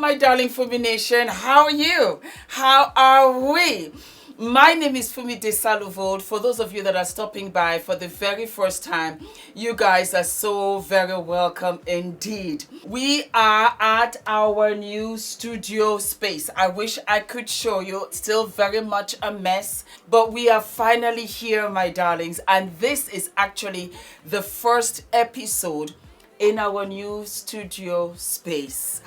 my darling Fumi Nation. How are you? How are we? My name is Fumidesaluvold. For those of you that are stopping by for the very first time, you guys are so very welcome indeed. We are at our new studio space. I wish I could show you. It's still very much a mess, but we are finally here, my darlings, and this is actually the first episode in our new studio space.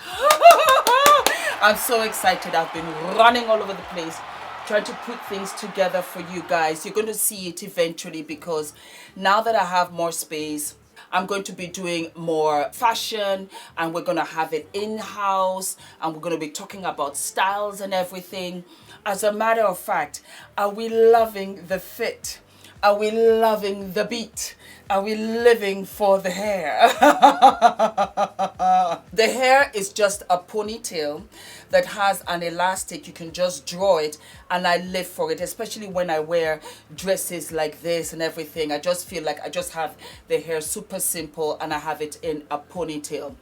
I'm so excited. I've been running all over the place trying to put things together for you guys. You're going to see it eventually, because now that I have more space, I'm going to be doing more fashion, and we're going to have it in-house, and we're going to be talking about styles and everything. As a matter of fact, are we loving the fit? Are we loving the beat? Are we living for the hair? The hair is just a ponytail that has an elastic. You can just draw it, and I live for it, especially when I wear dresses like this and everything. I just feel like I just have the hair super simple, and I have it in a ponytail.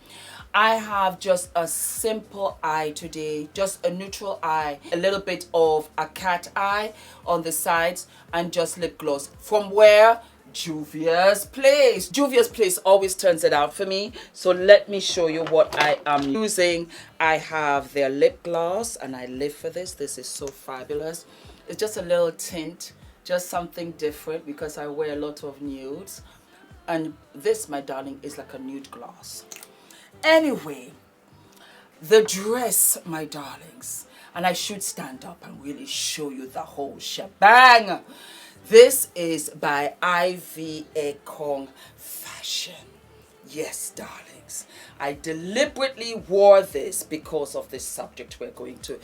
I have just a simple eye today, just a neutral eye, a little bit of a cat eye on the sides, and just lip gloss. From where? JUVIAS Place. JUVIAS Place always turns it out for me. So let me show you what I am using. I have their lip gloss, and I live for this. This is so fabulous. It's just a little tint, just something different, because I wear a lot of nudes. And this, my darling, is like a nude gloss. Anyway, the dress, my darlings, and I should stand up and really show you the whole shebang. This is by EKONG fashion. Yes, darlings, I deliberately wore this because of this subject we're going to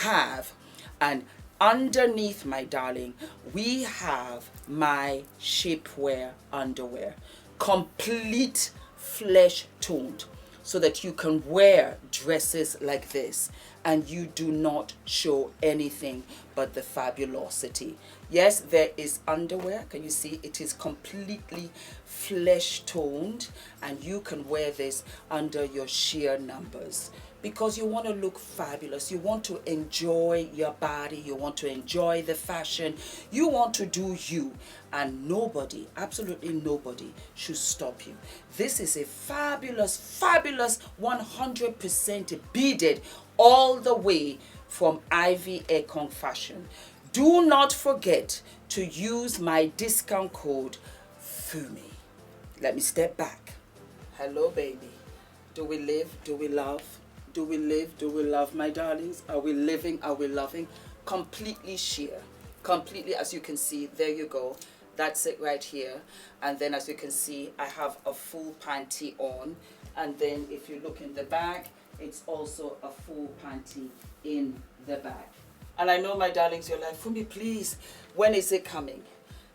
have. And underneath, my darling, we have my shapewear underwear, complete flesh toned, so that you can wear dresses like this and you do not show anything but the fabulosity. Yes, there is underwear. Can you see? It is completely flesh toned, and you can wear this under your sheer numbers, because you want to look fabulous. You want to enjoy your body. You want to enjoy the fashion. You want to do you, and nobody, absolutely nobody, should stop you. This is a fabulous, fabulous 100% beaded all the way from EKONG fashion. Do not forget to use my discount code FUMI. Let me step back. Hello, baby. Do we live? Do we love? Do we live? Do we love, my darlings? Are we living? Are we loving? Completely sheer. Completely, as you can see, there you go. That's it right here. And then, as you can see, I have a full panty on. And then if you look in the back, it's also a full panty in the back. And I know, my darlings, you're like, Fumi, please, when is it coming?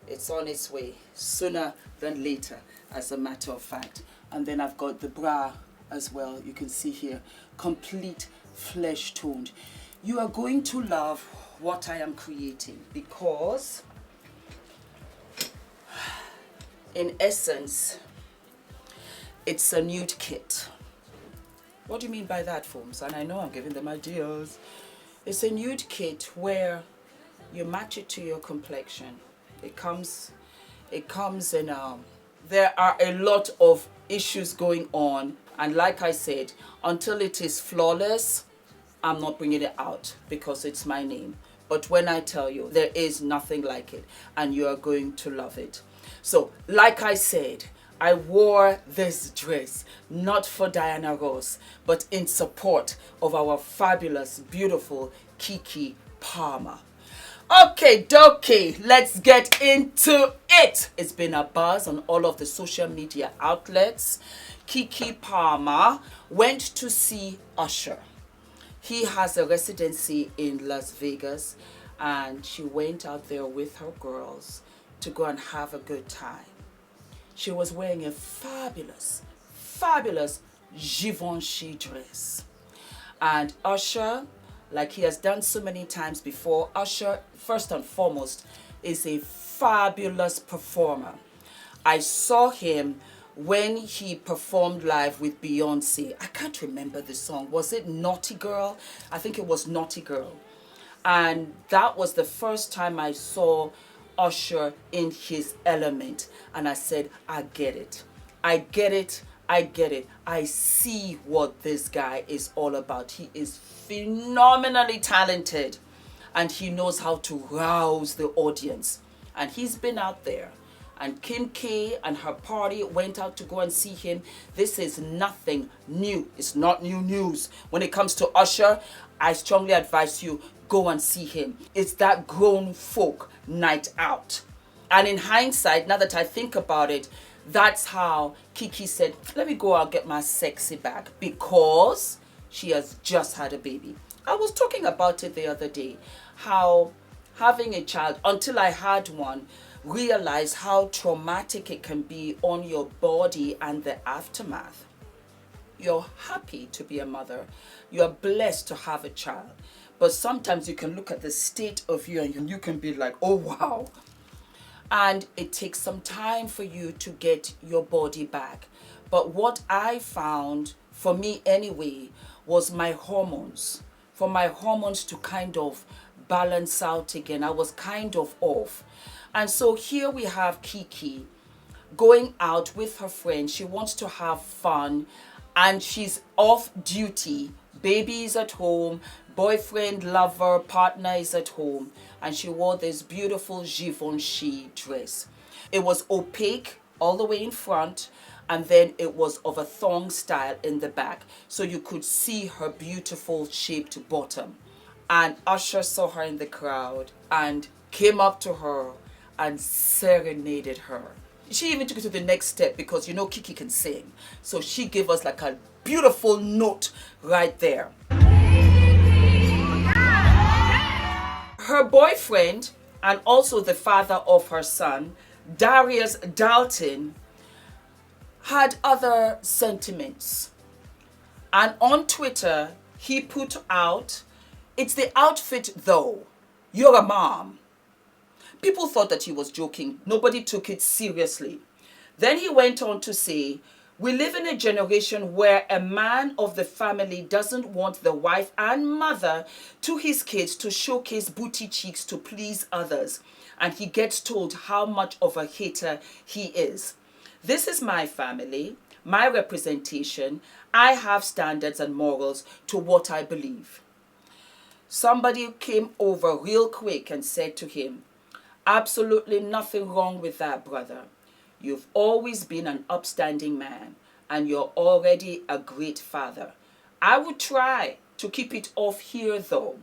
It's on its way, sooner than later, as a matter of fact. And then I've got the bra as well. You can see here, complete flesh toned. You are going to love what I am creating, because in essence, it's a nude kit. What do you mean by that, Forms? And I know I'm giving them ideas. It's a nude kit where you match it to your complexion. It comes in there are a lot of issues going on, and like I said, until it is flawless, I'm not bringing it out, because it's my name. But when I tell you, there is nothing like it, and you are going to love it. So, like I said, I wore this dress not for Diana Ross, but in support of our fabulous, beautiful Keke Palmer. Okay, dokie, let's get into it. It's been a buzz on all of the social media outlets. Keke Palmer went to see Usher. He has a residency in Las Vegas, and she went out there with her girls to go and have a good time. She was wearing a fabulous, fabulous Givenchy dress. And Usher, like he has done so many times before, Usher, first and foremost, is a fabulous performer. I saw him when he performed live with Beyonce. I can't remember the song. Was it Naughty Girl? I think it was Naughty Girl. And that was the first time I saw Usher in his element. And I said, I get it. I get it. I get it. I see what this guy is all about. He is phenomenally talented. And he knows how to rouse the audience. And he's been out there. And Kim K and her party went out to go and see him. This is nothing new. It's not new news. When it comes to Usher, I strongly advise you, go and see him. It's that grown folk night out. And in hindsight, now that I think about it, that's how Keke said, let me go out and get my sexy back, because she has just had a baby. I was talking about it the other day, how having a child, until I had one, realize how traumatic it can be on your body and the aftermath. You're happy to be a mother. You're blessed to have a child. But sometimes you can look at the state of you and you can be like, oh, wow. And it takes some time for you to get your body back. But what I found, for me anyway, was my hormones. For my hormones to kind of balance out again. I was kind of off. And so here we have Keke going out with her friend. She wants to have fun and she's off duty. Baby is at home. Boyfriend, lover, partner is at home. And she wore this beautiful Givenchy dress. It was opaque all the way in front. And then it was of a thong style in the back. So you could see her beautiful shaped bottom. And Usher saw her in the crowd and came up to her and serenaded her. She even took it to the next step, because you know Keke can sing. So she gave us like a beautiful note right there. Her boyfriend, and also the father of her son, Darius Dalton, had other sentiments. And on Twitter, he put out, it's the outfit though. You're a mom. People thought that he was joking. Nobody took it seriously. Then he went on to say, we live in a generation where a man of the family doesn't want the wife and mother to his kids to showcase booty cheeks to please others. And he gets told how much of a hater he is. This is my family, my representation. I have standards and morals to what I believe. Somebody came over real quick and said to him, absolutely nothing wrong with that, brother. You've always been an upstanding man, and you're already a great father. I would try to keep it off here, though.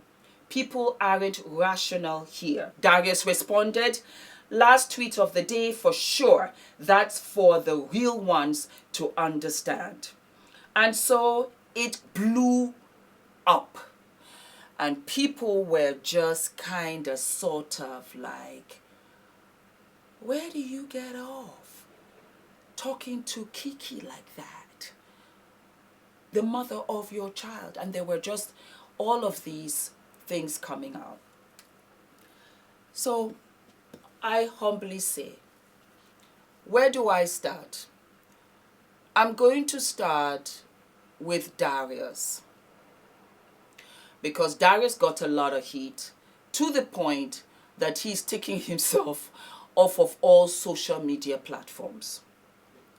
People aren't rational here. Darius responded, last tweet of the day for sure. That's for the real ones to understand. And so it blew up. And people were just kind of sort of like, where do you get off talking to Keke like that? The mother of your child. And there were just all of these things coming out. So I humbly say, where do I start? I'm going to start with Daruis. Because Daruis got a lot of heat, to the point that he's taking himself off of all social media platforms.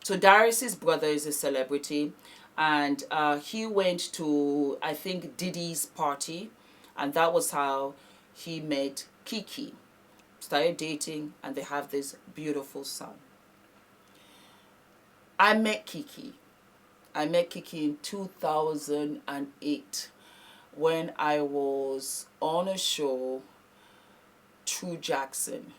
So Daruis's brother is a celebrity, and he went to, I think, Diddy's party, and that was how he met Keke. Started dating, and they have this beautiful son. I met Keke. I met Keke in 2008. When I was on a show, True Jackson.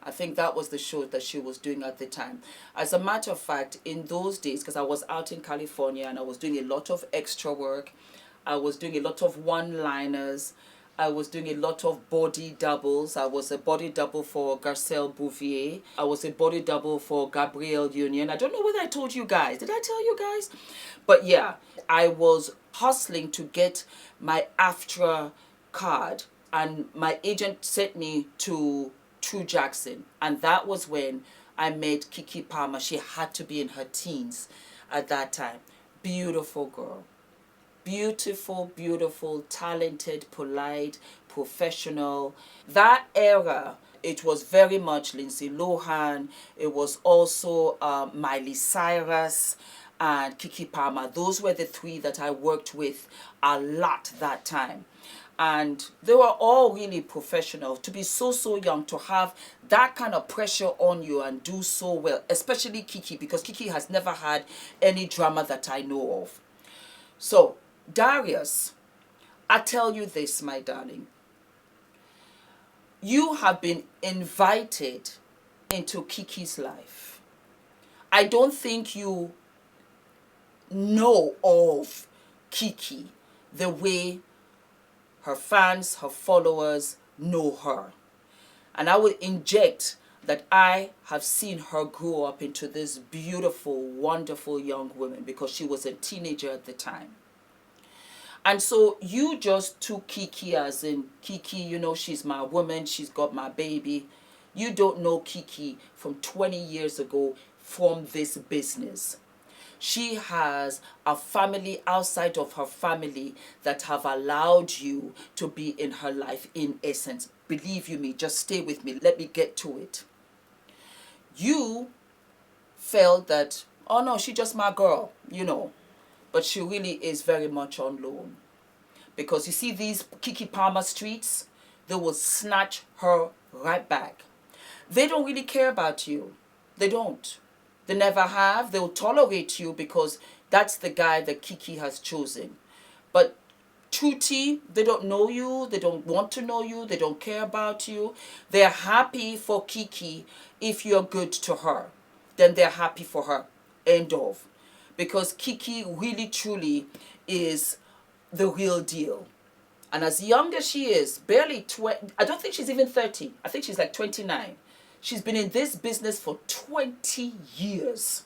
I think that was the show that she was doing at the time. As a matter of fact, in those days, because I was out in California and I was doing a lot of extra work, I was doing a lot of one-liners, I was doing a lot of body doubles. I was a body double for Garcelle Bouvier. I was a body double for Gabrielle Union. I don't know whether I told you guys. Did I tell you guys? But yeah, I was hustling to get my AFTRA card, and my agent sent me to True Jackson, and that was when I met Keke Palmer. She had to be in her teens at that time. Beautiful girl. Beautiful, beautiful, talented, polite, professional. That era, it was very much Lindsay Lohan. It was also Miley Cyrus and Keke Palmer. Those were the three that I worked with a lot that time. And they were all really professional. To be so young, to have that kind of pressure on you and do so well, especially Keke, because Keke has never had any drama that I know of. So, Daruis, I tell you this, my darling. You have been invited into Keke's life. I don't think you know of Keke the way her fans, her followers know her. And I would inject that I have seen her grow up into this beautiful, wonderful young woman because she was a teenager at the time. And so you just took Keke as in, Keke, you know, she's my woman, she's got my baby. You don't know Keke from 20 years ago from this business. She has a family outside of her family that have allowed you to be in her life in essence. Believe you me, just stay with me. Let me get to it. You felt that, oh no, she's just my girl, you know. But she really is very much on loan. Because you see these Keke Palmer streets, they will snatch her right back. They don't really care about you. They don't. They never have. They'll tolerate you because that's the guy that Keke has chosen. But truty, they don't know you. They don't want to know you. They don't care about you. They're happy for Keke if you're good to her. Then they're happy for her. End of. Because Keke really truly is the real deal. And as young as she is, barely 20, I don't think she's even 30. I think she's like 29. She's been in this business for 20 years.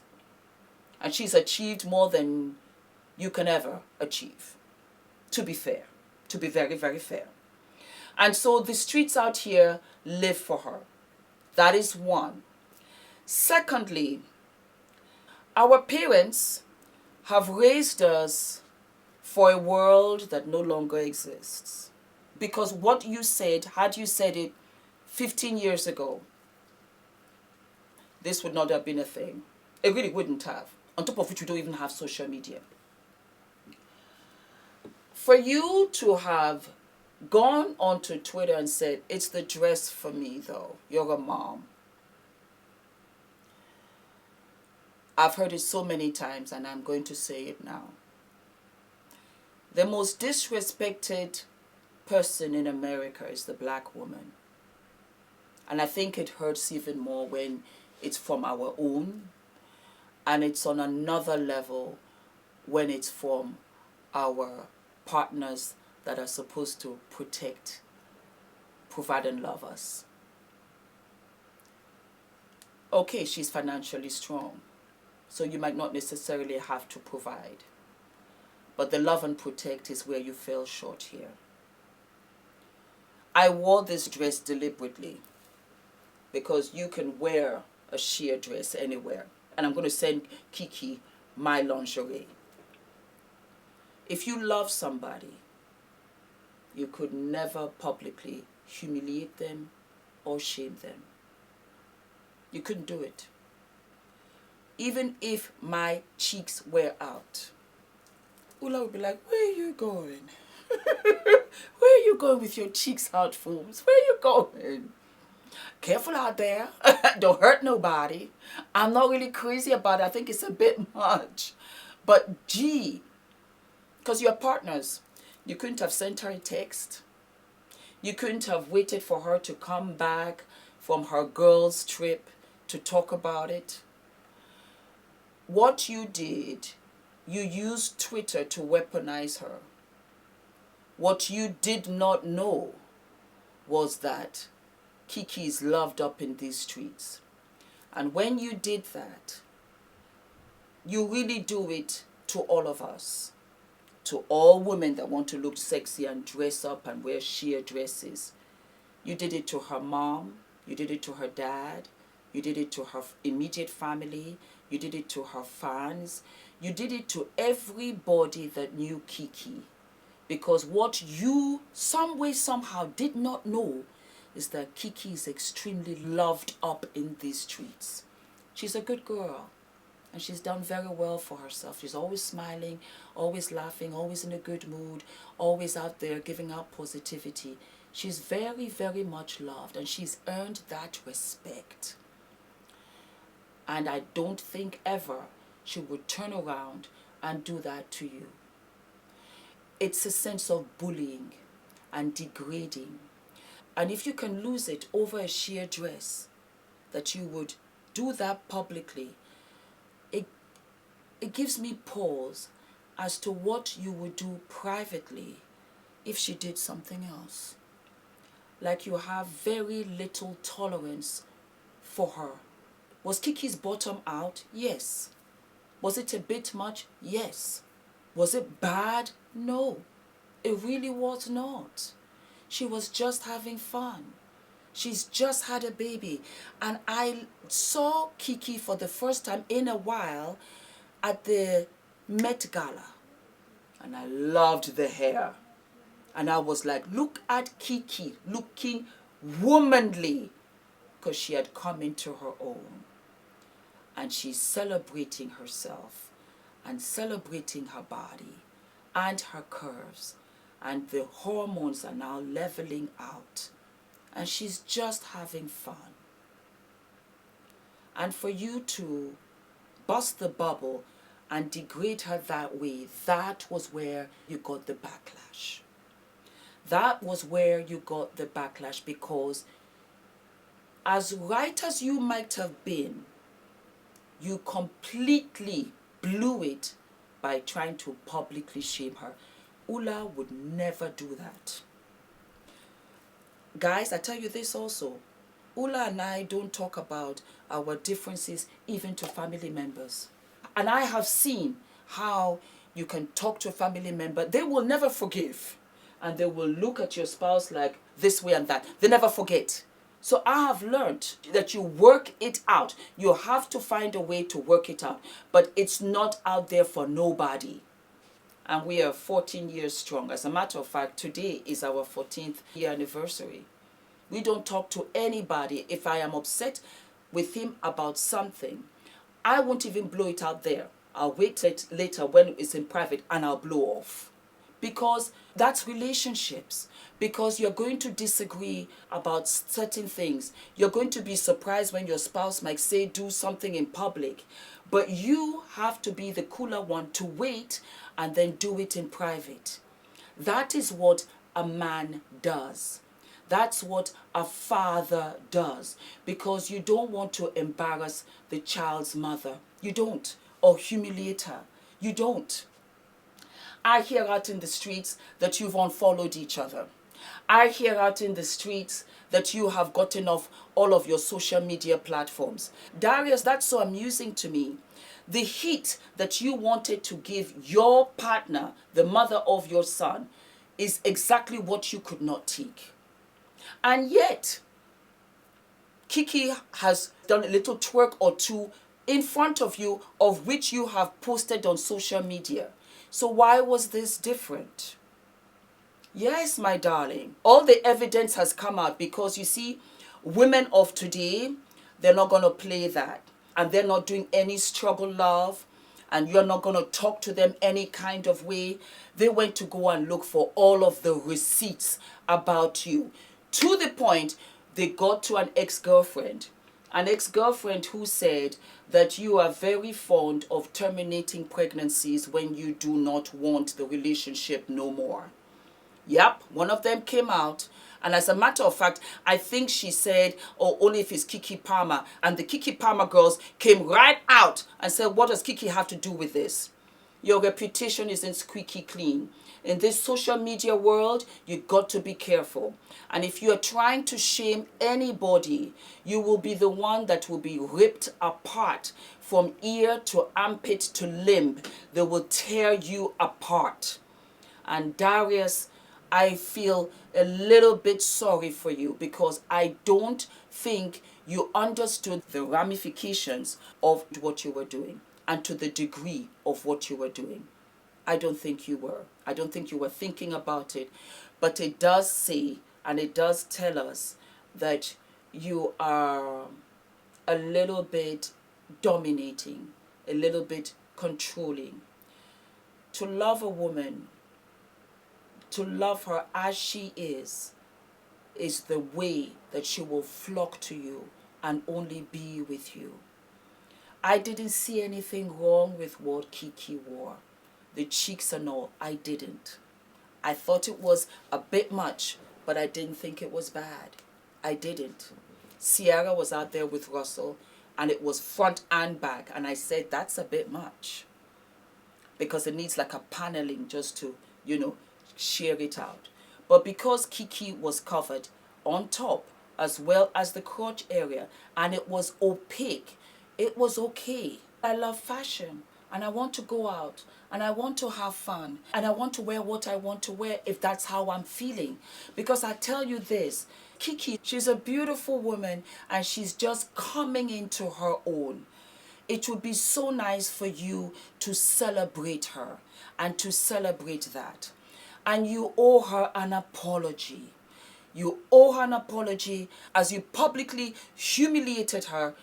And she's achieved more than you can ever achieve. To be fair. To be very, very fair. And so the streets out here live for her. That is one. Secondly, our parents have raised us for a world that no longer exists. Because what you said, had you said it 15 years ago, this would not have been a thing. It really wouldn't have. On top of which, we don't even have social media. For you to have gone onto Twitter and said, it's the dress for me though, you're a mom. I've heard it so many times and I'm going to say it now. The most disrespected person in America is the black woman. And I think it hurts even more when it's from our own, and it's on another level when it's from our partners that are supposed to protect, provide and love us. Okay, she's financially strong, so you might not necessarily have to provide. But the love and protect is where you fell short here. I wore this dress deliberately because you can wear a sheer dress anywhere. And I'm going to send Keke my lingerie. If you love somebody, you could never publicly humiliate them or shame them. You couldn't do it. Even if my cheeks were out, Ula would be like, where are you going? Where are you going with your cheeks out, fools? Where are you going? Careful out there. Don't hurt nobody. I'm not really crazy about it. I think it's a bit much. But gee, because you're partners, you couldn't have sent her a text. You couldn't have waited for her to come back from her girls' trip to talk about it. What you did, you used Twitter to weaponize her. What you did not know was that Keke is loved up in these streets. And when you did that, you really do it to all of us. To all women that want to look sexy and dress up and wear sheer dresses. You did it to her mom. You did it to her dad. You did it to her immediate family. You did it to her fans. You did it to everybody that knew Keke. Because what you, some way, somehow did not know is that Keke is extremely loved up in these streets. She's a good girl. And she's done very well for herself. She's always smiling, always laughing, always in a good mood, always out there giving out positivity. She's very, very much loved, and she's earned that respect. And I don't think ever she would turn around and do that to you. It's a sense of bullying and degrading. And if you can lose it over a sheer dress, that you would do that publicly, it gives me pause as to what you would do privately if she did something else. Like you have very little tolerance for her. Was Keke's bottom out? Yes. Was it a bit much? Yes. Was it bad? No. It really was not. She was just having fun. She's just had a baby. And I saw Keke for the first time in a while at the Met Gala. And I loved the hair. And I was like, look at Keke looking womanly, because she had come into her own. And she's celebrating herself and celebrating her body and her curves. And the hormones are now leveling out. And she's just having fun. And for you to bust the bubble and degrade her that way, that was where you got the backlash. That was where you got the backlash, because as right as you might have been, you completely blew it by trying to publicly shame her. Ula would never do that. Guys, I tell you this also. Ula and I don't talk about our differences even to family members. And I have seen how you can talk to a family member. They will never forgive. And they will look at your spouse like this way and that. They never forget. So I have learned that you work it out. You have to find a way to work it out. But it's not out there for nobody. And we are 14 years strong. As a matter of fact, today is our 14th year anniversary. We don't talk to anybody. If I am upset with him about something, I won't even blow it out there. I'll wait later when it's in private and I'll blow off. Because that's relationships. Because you're going to disagree about certain things. You're going to be surprised when your spouse might say, do something in public. But you have to be the cooler one to wait and then do it in private. That is what a man does. That's what a father does. Because you don't want to embarrass the child's mother. You don't. Or humiliate her. You don't. I hear out in the streets that you've unfollowed each other. I hear out in the streets that you have gotten off all of your social media platforms. Daruis, that's so amusing to me. The heat that you wanted to give your partner, the mother of your son, is exactly what you could not take. And yet, Keke has done a little twerk or two in front of you, of which you have posted on social media. So why was this different? Yes, my darling. All the evidence has come out, because you see, women of today, they're not going to play that. And they're not doing any struggle love. And you're not going to talk to them any kind of way. They went to go and look for all of the receipts about you. To the point, they got to an ex-girlfriend. An ex-girlfriend who said that you are very fond of terminating pregnancies when you do not want the relationship no more. Yep, one of them came out. And as a matter of fact, I think she said, oh, only if it's Keke Palmer. And the Keke Palmer girls came right out and said, what does Keke have to do with this? Your reputation isn't squeaky clean. In this social media world, you got to be careful. And if you are trying to shame anybody, you will be the one that will be ripped apart from ear to armpit to limb. They will tear you apart. And Daruis, I feel a little bit sorry for you, because I don't think You understood the ramifications of what you were doing and to the degree of what you were doing. I don't think you were. I don't think you were thinking about it. But it does say, and it does tell us that you are a little bit dominating, a little bit controlling. To love a woman, to love her as she is the way that she will flock to you and only be with you. I didn't see anything wrong with what Keke wore. The cheeks and all, I didn't. I thought it was a bit much, but I didn't think it was bad. I didn't. Sierra was out there with Russell, and it was front and back, and I said, that's a bit much. Because it needs like a paneling just to, shear it out. But because Keke was covered on top, as well as the crotch area, and it was opaque, it was okay. I love fashion, and I want to go out, and I want to have fun, and I want to wear what I want to wear if that's how I'm feeling. Because I tell you this, Keke, she's a beautiful woman, and she's just coming into her own. It would be so nice for you to celebrate her and to celebrate that. And you owe her an apology. You owe her an apology as you publicly humiliated her.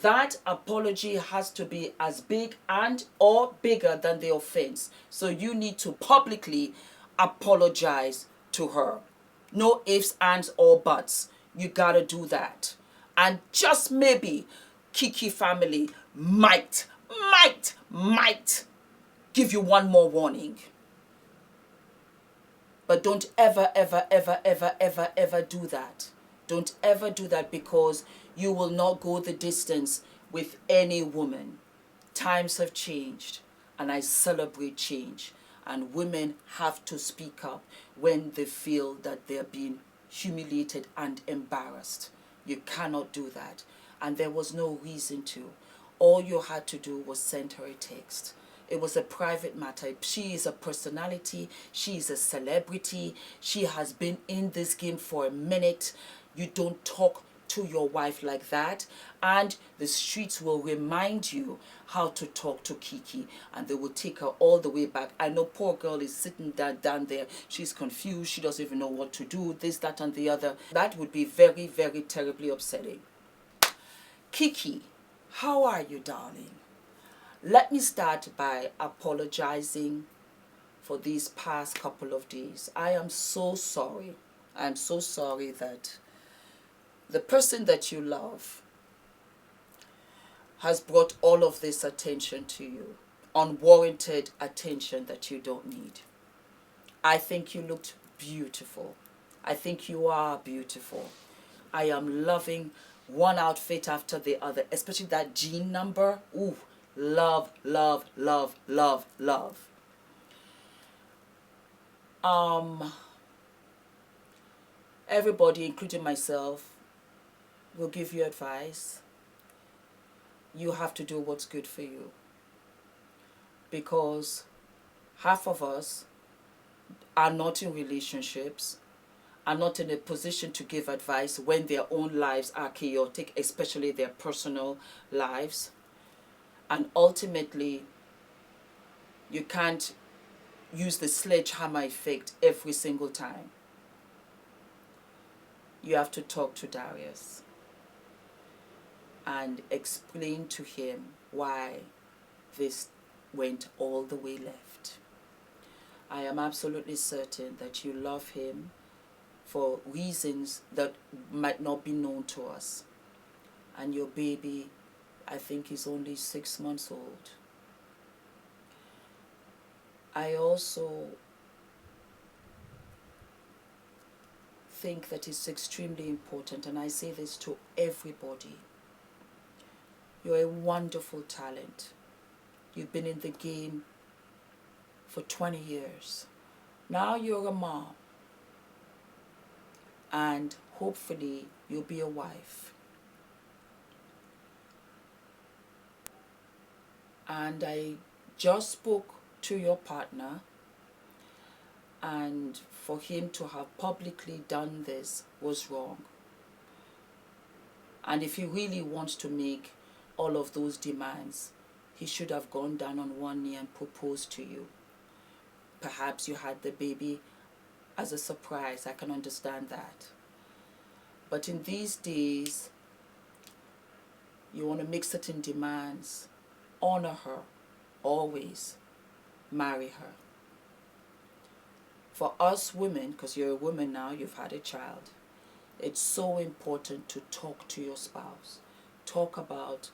That apology has to be as big and or bigger than the offense. So you need to publicly apologize to her. No ifs, ands, or buts. You gotta do that. And just maybe Keke family might give you one more warning. But don't ever do that. Don't ever do that, because you will not go the distance with any woman. Times have changed, and I celebrate change. And women have to speak up when they feel that they're being humiliated and embarrassed. You cannot do that. And there was no reason to. All you had to do was send her a text. It was a private matter. She is a personality. She is a celebrity. She has been in this game for a minute. You don't talk to your wife like that. And the streets will remind you how to talk to Keke. And they will take her all the way back. I know poor girl is sitting down there. She's confused. She doesn't even know what to do. This, that, and the other. That would be very, very terribly upsetting. Keke, how are you, darling? Let me start by apologizing for these past couple of days. I am so sorry. I'm so sorry that the person that you love has brought all of this attention to you. Unwarranted attention that you don't need. I think you looked beautiful. I think you are beautiful. I am loving one outfit after the other, especially that jean number. Ooh. Love, love, love, love, love. Everybody, including myself, will give you advice. You have to do what's good for you. Because half of us are not in relationships, are not in a position to give advice when their own lives are chaotic, especially their personal lives. And ultimately, you can't use the sledgehammer effect every single time. You have to talk to Daruis and explain to him why this went all the way left. I am absolutely certain that you love him for reasons that might not be known to us. And your baby, I think, is only 6 months old. I also think that it's extremely important, and I say this to everybody. You're a wonderful talent. You've been in the game for 20 years. Now you're a mom, and hopefully you'll be a wife. And I just spoke to your partner, and for him to have publicly done this was wrong. And if he really wants to make all of those demands, he should have gone down on one knee and proposed to you. Perhaps you had the baby as a surprise. I can understand that. But in these days, you want to make certain demands. Honor her. Always. Marry her. For us women, because you're a woman now, you've had a child, it's so important to talk to your spouse. Talk about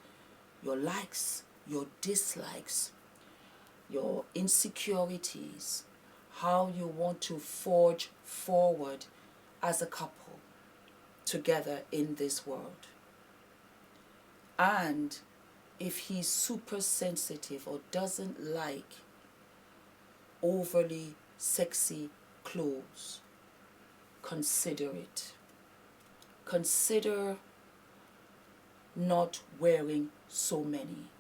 your likes, your dislikes, your insecurities, how you want to forge forward as a couple together in this world. And if he's super sensitive or doesn't like overly sexy clothes, consider it. Consider not wearing so many,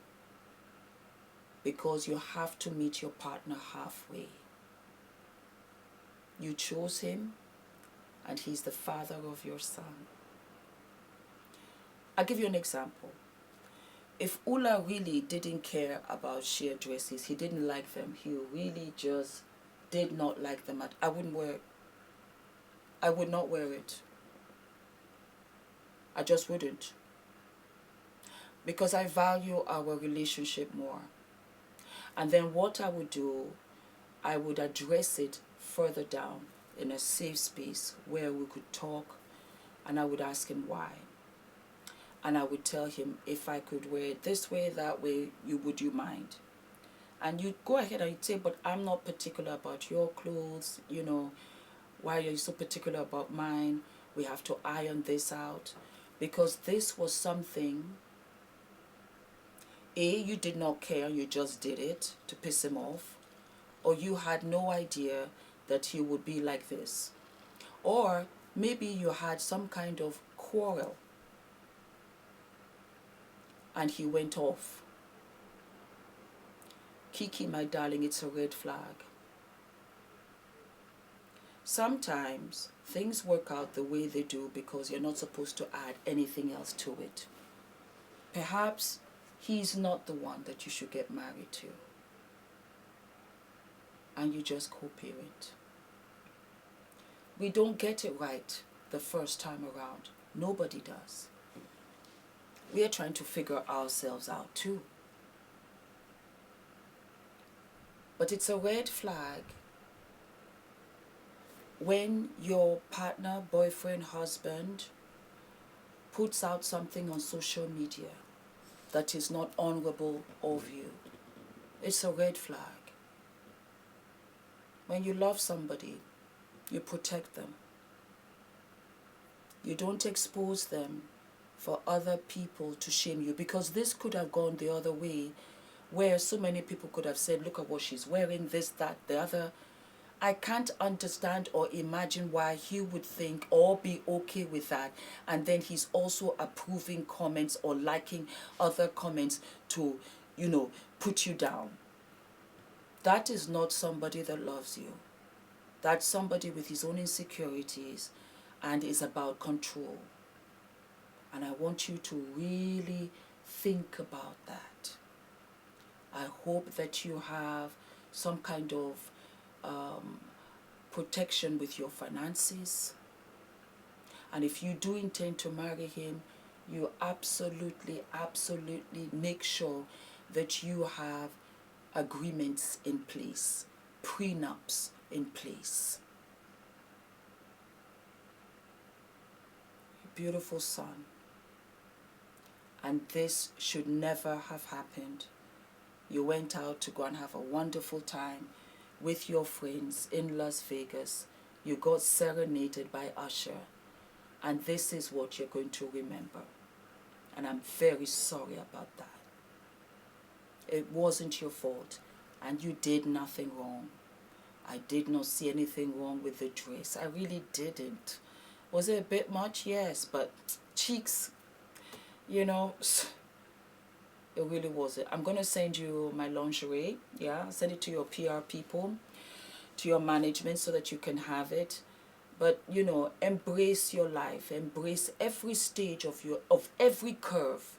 because you have to meet your partner halfway. You chose him, and he's the father of your son. I'll give you an example. If Ula really didn't care about sheer dresses, he didn't like them, he really just did not like them, I wouldn't wear it. I would not wear it. I just wouldn't. Because I value our relationship more. And then what I would do, I would address it further down in a safe space where we could talk, and I would ask him why. And I would tell him, if I could wear it this way, that way, would you mind? And you'd go ahead and you'd say, but I'm not particular about your clothes, you know, why are you so particular about mine? We have to iron this out. Because this was something, A, you did not care, you just did it to piss him off. Or you had no idea that he would be like this. Or maybe you had some kind of quarrel and he went off. Keke, my darling, it's a red flag. Sometimes things work out the way they do because you're not supposed to add anything else to it. Perhaps he's not the one that you should get married to. And you just co-parent. We don't get it right the first time around. Nobody does. We are trying to figure ourselves out too. But it's a red flag when your partner, boyfriend, husband puts out something on social media that is not honorable of you. It's a red flag. When you love somebody, you protect them. You don't expose them for other people to shame you, because this could have gone the other way, where so many people could have said, look at what she's wearing, this, that, the other. I can't understand or imagine why he would think or be okay with that, and then he's also approving comments or liking other comments to, you know, put you down. That is not somebody that loves you. That's somebody with his own insecurities and is about control. And I want you to really think about that. I hope that you have some kind of protection with your finances. And if you do intend to marry him, you absolutely make sure that you have agreements in place, prenups in place. Beautiful son. And this should never have happened. You went out to go and have a wonderful time with your friends in Las Vegas. You got serenaded by Usher. And this is what you're going to remember. And I'm very sorry about that. It wasn't your fault. And you did nothing wrong. I did not see anything wrong with the dress. I really didn't. Was it a bit much? Yes. But cheeks, you know, it really wasn't. I'm going to send you my lingerie. Yeah, send it to your PR people, to your management so that you can have it. But you know, embrace your life, embrace every stage of every curve,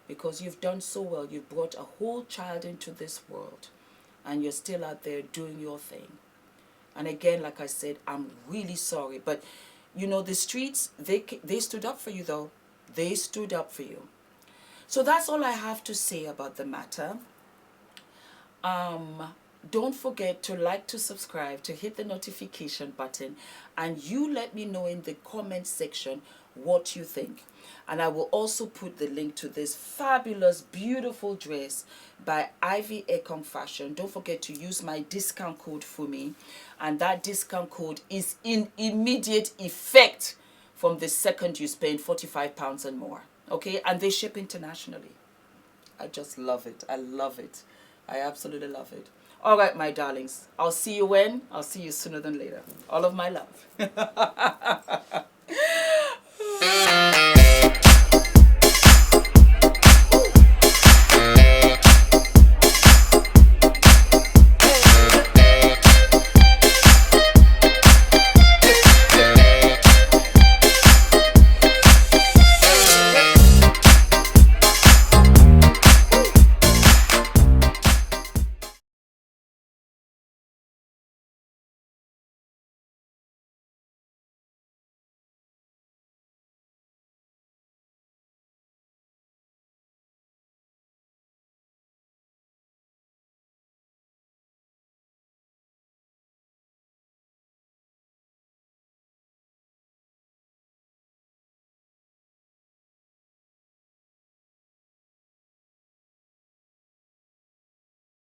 because you've done so well. You've brought a whole child into this world, and you're still out there doing your thing. And again, like I said, I'm really sorry, but you know, the streets, they stood up for you though. They stood up for you. So that's all I have to say about the matter. Don't forget to like, to subscribe, to hit the notification button, and you let me know in the comment section what you think. And I will also put the link to this fabulous, beautiful dress by Ivy EKONG Fashion. Don't forget to use my discount code Fumi, and that discount code is in immediate effect from the second you spend £45 and more. Okay, and they ship internationally. I just love it. I love it. I absolutely love it. All right, my darlings. I'll see you when? I'll see you sooner than later. All of my love.